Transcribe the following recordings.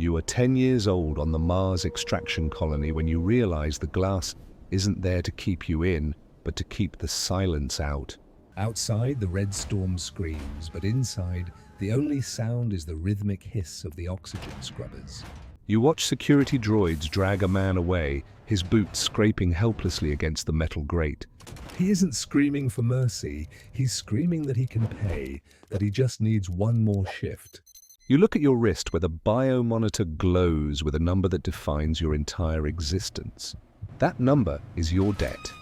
You are 10 years old on the Mars extraction colony when you realize the glass isn't there to keep you in, but to keep the silence out. Outside, the red storm screams, but inside, the only sound is the rhythmic hiss of the oxygen scrubbers. You watch security droids drag a man away, his boots scraping helplessly against the metal grate. He isn't screaming for mercy, he's screaming that he can pay, that he just needs one more shift. You look at your wrist where the biomonitor glows with a number that defines your entire existence. That number is your debt,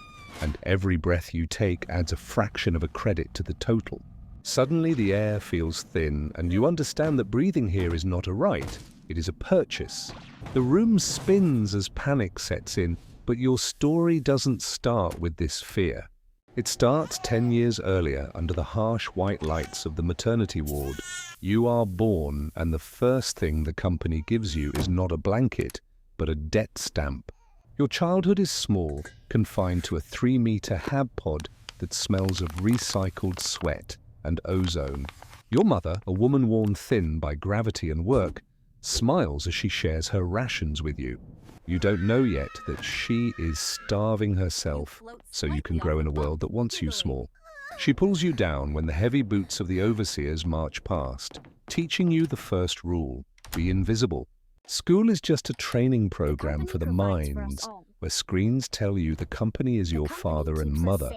and every breath you take adds a fraction of a credit to the total. Suddenly the air feels thin, and you understand that breathing here is not a right, it is a purchase. The room spins as panic sets in, but your story doesn't start with this fear. It starts 10 years earlier under the harsh white lights of the maternity ward. You are born, and the first thing the company gives you is not a blanket, but a debt stamp. Your childhood is small, confined to a 3-meter hab pod that smells of recycled sweat and ozone. Your mother, a woman worn thin by gravity and work, smiles as she shares her rations with you. You don't know yet that she is starving herself so you can grow in a world that wants you small. She pulls you down when the heavy boots of the overseers march past, teaching you the first rule: be invisible. School is just a training program for the minds, where screens tell you the company is your father and mother.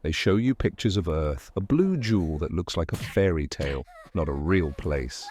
They show you pictures of Earth, a blue jewel that looks like a fairy tale, not a real place.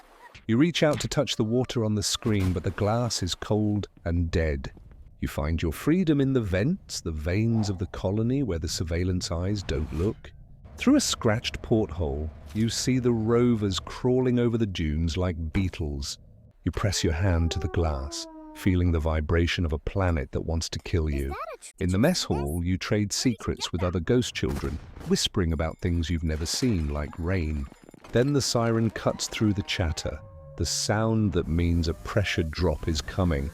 You reach out to touch the water on the screen, but the glass is cold and dead. You find your freedom in the vents, the veins of the colony where the surveillance eyes don't look. Through a scratched porthole, you see the rovers crawling over the dunes like beetles. You press your hand to the glass, feeling the vibration of a planet that wants to kill you. In the mess hall, you trade secrets with other ghost children, whispering about things you've never seen, like rain. Then the siren cuts through the chatter, the sound that means a pressure drop is coming.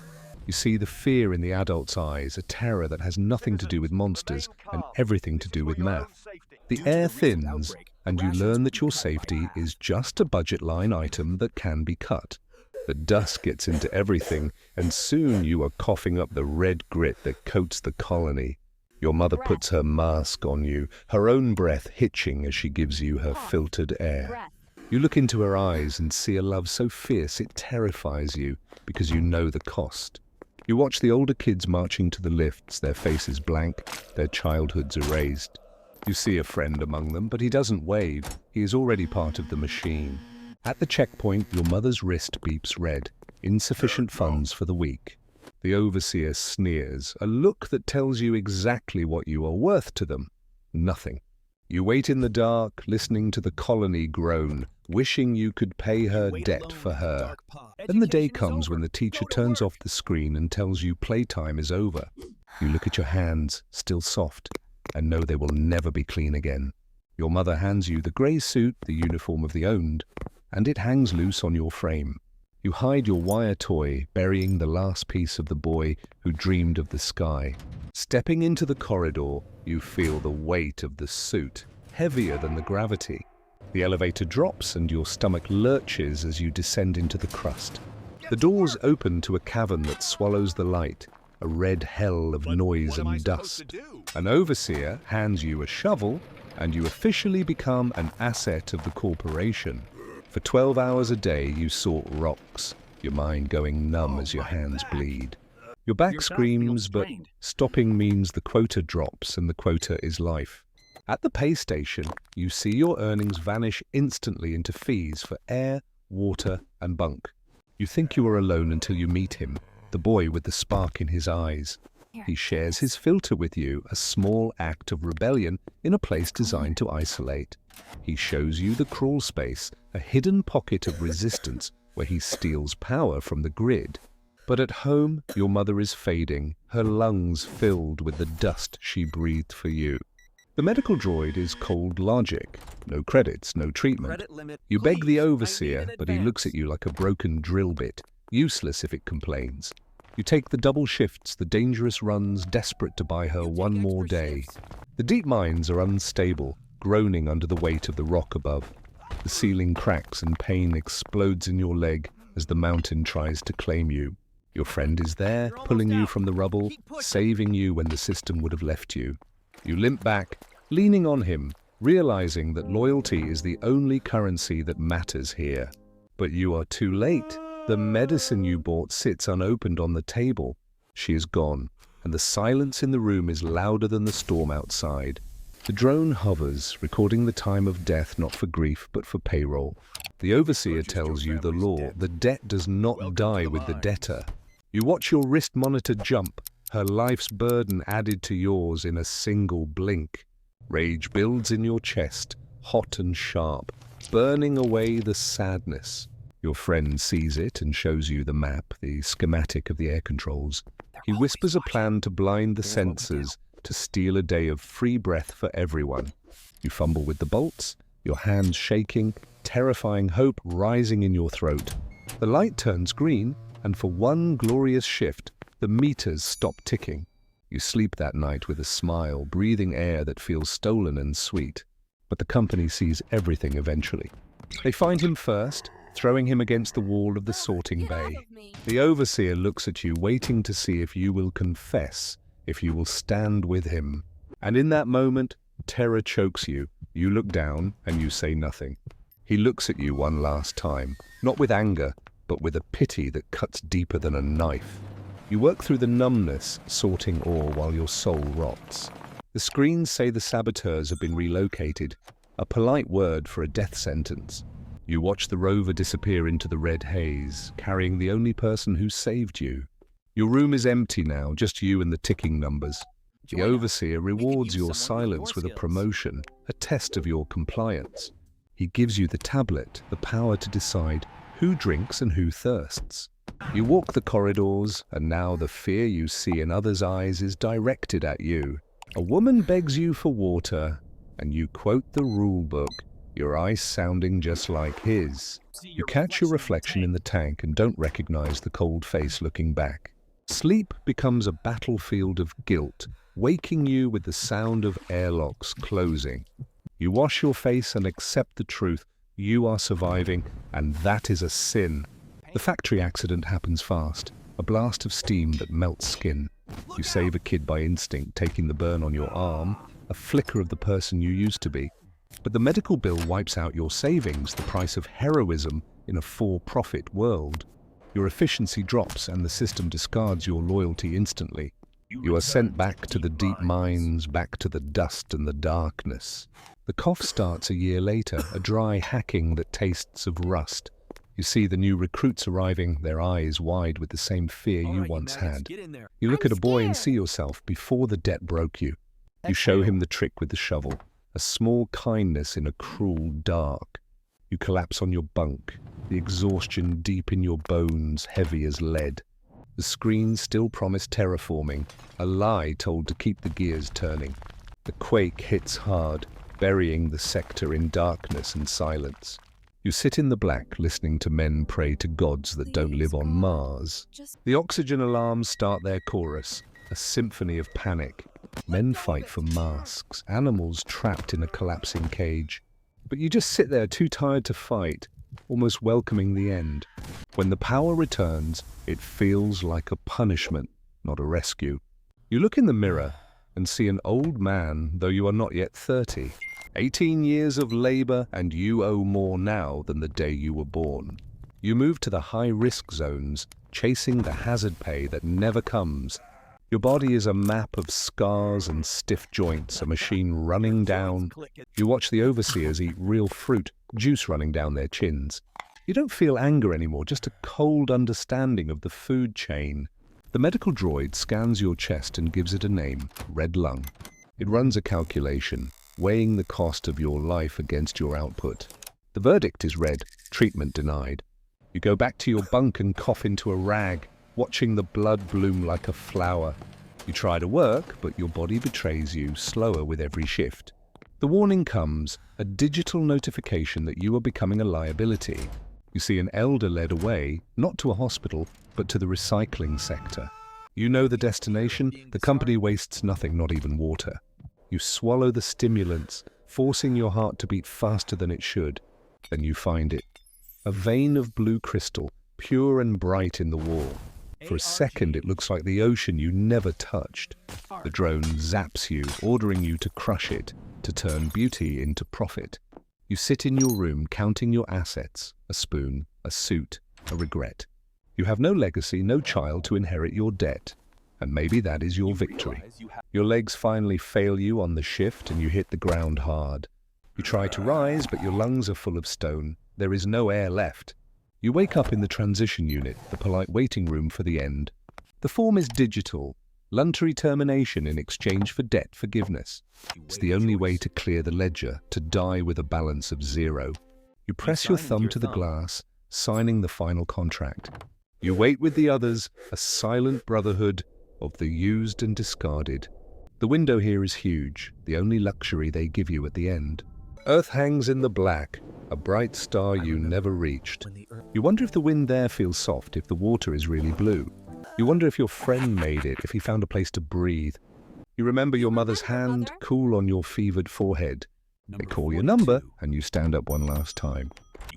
You see the fear in the adult's eyes, a terror that has nothing to do with monsters and everything to do with math. The air thins, and you learn that your safety is just a budget line item that can be cut. The dust gets into everything, and soon you are coughing up the red grit that coats the colony. Your mother puts her mask on you, her own breath hitching as she gives you her filtered air. You look into her eyes and see a love so fierce it terrifies you because you know the cost. You watch the older kids marching to the lifts, their faces blank, their childhoods erased. You see a friend among them, but he doesn't wave. He is already part of the machine. At the checkpoint, your mother's wrist beeps red. Insufficient funds for the week. The overseer sneers, a look that tells you exactly what you are worth to them. Nothing. You wait in the dark, listening to the colony groan, wishing you could pay her debt for her. Then the day comes when the teacher turns off the screen and tells you playtime is over. You look at your hands, still soft, and know they will never be clean again. Your mother hands you the grey suit, the uniform of the owned, and it hangs loose on your frame. You hide your wire toy, burying the last piece of the boy who dreamed of the sky. Stepping into the corridor, you feel the weight of the suit, heavier than the gravity. The elevator drops and your stomach lurches as you descend into the crust. The doors open to a cavern that swallows the light, a red hell of noise and dust. An overseer hands you a shovel, and you officially become an asset of the corporation. For 12 hours a day, you sort rocks, your mind going numb as your hands bleed. Your back screams, but stopping means the quota drops, and the quota is life. At the pay station, you see your earnings vanish instantly into fees for air, water, and bunk. You think you are alone until you meet him, the boy with the spark in his eyes. He shares his filter with you, a small act of rebellion in a place designed to isolate. He shows you the crawl space, a hidden pocket of resistance where he steals power from the grid. But at home, your mother is fading, her lungs filled with the dust she breathed for you. The medical droid is cold logic. No credits, no treatment. You beg the overseer, but he looks at you like a broken drill bit, useless if it complains. You take the double shifts, the dangerous runs, desperate to buy her one more day. The deep mines are unstable, groaning under the weight of the rock above. The ceiling cracks and pain explodes in your leg, as the mountain tries to claim you. Your friend is there, pulling you from the rubble, saving you when the system would have left you. You limp back, leaning on him, realizing that loyalty is the only currency that matters here. But you are too late. The medicine you bought sits unopened on the table. She is gone, and the silence in the room is louder than the storm outside. The drone hovers, recording the time of death not for grief but for payroll. The overseer tells you the law. The debt does not die with the debtor. You watch your wrist monitor jump, her life's burden added to yours in a single blink. Rage builds in your chest, hot and sharp, burning away the sadness. Your friend sees it and shows you the map, the schematic of the air controls. He whispers a plan to blind the senses, to steal a day of free breath for everyone. You fumble with the bolts, your hands shaking, terrifying hope rising in your throat. The light turns green, and for one glorious shift, the meters stop ticking. You sleep that night with a smile, breathing air that feels stolen and sweet. But the company sees everything eventually. They find him first, throwing him against the wall of the sorting bay. The overseer looks at you, waiting to see if you will confess, if you will stand with him. And in that moment, terror chokes you. You look down and you say nothing. He looks at you one last time, not with anger, but with a pity that cuts deeper than a knife. You work through the numbness, sorting ore while your soul rots. The screens say the saboteurs have been relocated, a polite word for a death sentence. You watch the rover disappear into the red haze, carrying the only person who saved you. Your room is empty now, just you and the ticking numbers. The overseer rewards your silence with a promotion, a test of your compliance. He gives you the tablet, the power to decide who drinks and who thirsts. You walk the corridors, and now the fear you see in others' eyes is directed at you. A woman begs you for water, and you quote the rule book, your eyes sounding just like his. You catch your reflection in the tank and don't recognize the cold face looking back. Sleep becomes a battlefield of guilt, waking you with the sound of airlocks closing. You wash your face and accept the truth. You are surviving, and that is a sin. The factory accident happens fast, a blast of steam that melts skin. You save a kid by instinct, taking the burn on your arm, a flicker of the person you used to be. But the medical bill wipes out your savings, the price of heroism in a for-profit world. Your efficiency drops and the system discards your loyalty instantly. You are sent back to the deep mines, back to the dust and the darkness. The cough starts a year later, a dry hacking that tastes of rust. You see the new recruits arriving, their eyes wide with the same fear you once had. You look at a boy and see yourself before the debt broke you. You show him the trick with the shovel, a small kindness in a cruel dark. You collapse on your bunk, the exhaustion deep in your bones, heavy as lead. The screens still promise terraforming, a lie told to keep the gears turning. The quake hits hard, burying the sector in darkness and silence. You sit in the black, listening to men pray to gods that don't live on Mars. The oxygen alarms start their chorus, a symphony of panic. Men fight for masks, animals trapped in a collapsing cage. But you just sit there too tired to fight, almost welcoming the end. When the power returns, it feels like a punishment, not a rescue. You look in the mirror and see an old man, though you are not yet 30. 18 years of labor, and you owe more now than the day you were born. You move to the high-risk zones, chasing the hazard pay that never comes. Your body is a map of scars and stiff joints, a machine running down. You watch the overseers eat real fruit, juice running down their chins. You don't feel anger anymore, just a cold understanding of the food chain. The medical droid scans your chest and gives it a name, Red Lung. It runs a calculation, weighing the cost of your life against your output. The verdict is red, treatment denied. You go back to your bunk and cough into a rag, watching the blood bloom like a flower. You try to work, but your body betrays you, slower with every shift. The warning comes, a digital notification that you are becoming a liability. You see an elder led away, not to a hospital, but to the recycling sector. You know the destination, the company wastes nothing, not even water. You swallow the stimulants, forcing your heart to beat faster than it should. Then you find it. A vein of blue crystal, pure and bright in the wall. For a second, it looks like the ocean you never touched. The drone zaps you, ordering you to crush it, to turn beauty into profit. You sit in your room counting your assets, a spoon, a suit, a regret. You have no legacy, no child to inherit your debt. And maybe that is your victory. Your legs finally fail you on the shift and you hit the ground hard. You try to rise, but your lungs are full of stone. There is no air left. You wake up in the transition unit, the polite waiting room for the end. The form is digital, voluntary termination in exchange for debt forgiveness. It's the only way to clear the ledger, to die with a balance of zero. You press your thumb to the glass, signing the final contract. You wait with the others, a silent brotherhood of the used and discarded. The window here is huge, the only luxury they give you at the end. Earth hangs in the black, a bright star you never reached. You wonder if the wind there feels soft, if the water is really blue. You wonder if your friend made it, if he found a place to breathe. You remember your mother's hand, cool on your fevered forehead. They call your number, and you stand up one last time.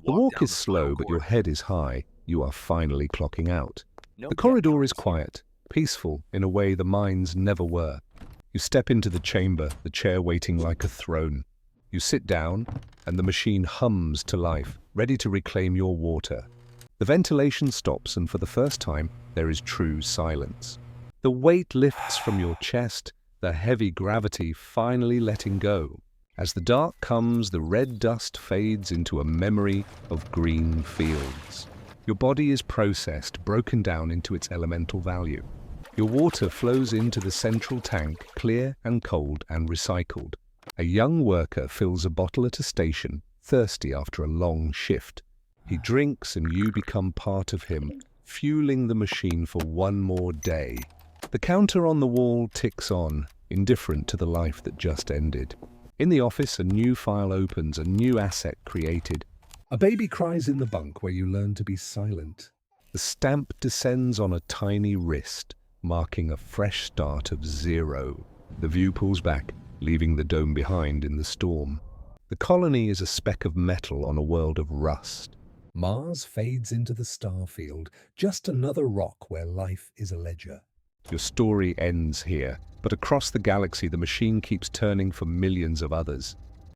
The walk is slow, but your head is high. You are finally clocking out. The corridor is quiet, peaceful in a way the mines never were. You step into the chamber, the chair waiting like a throne. You sit down, and the machine hums to life, ready to reclaim your water. The ventilation stops, and for the first time, there is true silence. The weight lifts from your chest, the heavy gravity finally letting go. As the dark comes, the red dust fades into a memory of green fields. Your body is processed, broken down into its elemental value. Your water flows into the central tank, clear and cold and recycled. A young worker fills a bottle at a station, thirsty after a long shift. He drinks and you become part of him, fueling the machine for one more day. The counter on the wall ticks on, indifferent to the life that just ended. In the office, a new file opens, a new asset created. A baby cries in the bunk where you learn to be silent. The stamp descends on a tiny wrist, marking a fresh start of zero. The view pulls back, leaving the dome behind in the storm. The colony is a speck of metal on a world of rust. Mars fades into the star field, just another rock where life is a ledger. Your story ends here, but across the galaxy the machine keeps turning for millions of others.